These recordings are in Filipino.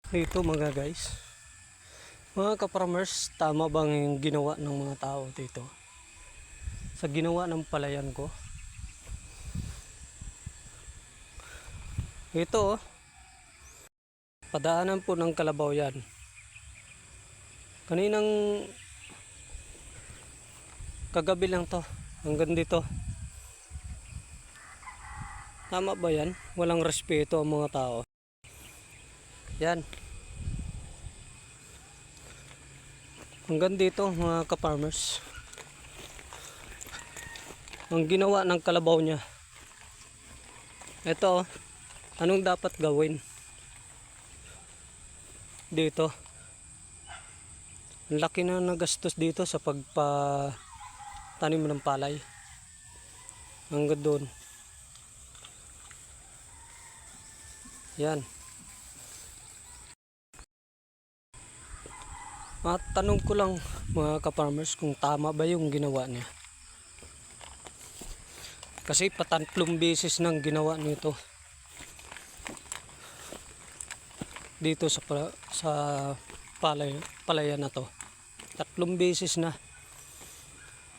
Dito mga guys, mga ka-farmers, tama bang yung ginawa ng mga tao dito sa ginawa ng palayan ko? Ito padaanan po ng kalabaw yan. Kaninang kagabi lang to, hanggang dito. Tama ba yan? Walang respeto ang mga tao. Yan. Hanggang dito mga ka-farmers. Ang ginawa ng kalabaw niya. Ito, anong dapat gawin? Dito. Ang laki na nagastos dito sa pagpatanim ng palay. Hanggang doon. Yan. At tanong ko lang mga ka-farmers kung tama ba yung ginawa niya. Kasi patatlong beses nang ginawa nito dito sa palayan na to. 3 beses na.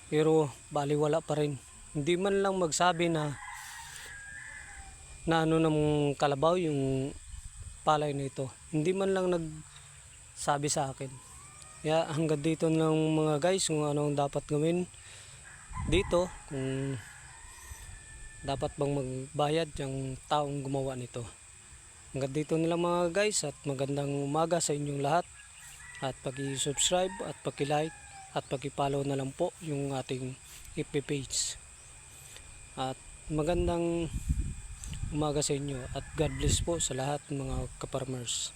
Pero baliwala pa rin. Hindi man lang magsabi na ano ng kalabaw yung palay nito. Hindi man lang nagsabi sa akin. Kaya hanggang dito lang mga guys kung anong dapat gawin dito, kung dapat bang magbayad yung taong gumawa nito. Hanggang dito nila mga guys, at magandang umaga sa inyong lahat, at paki-subscribe at paki-like at paki-follow na lang po yung ating FB page. At magandang umaga sa inyo at God bless po sa lahat mga ka-farmers.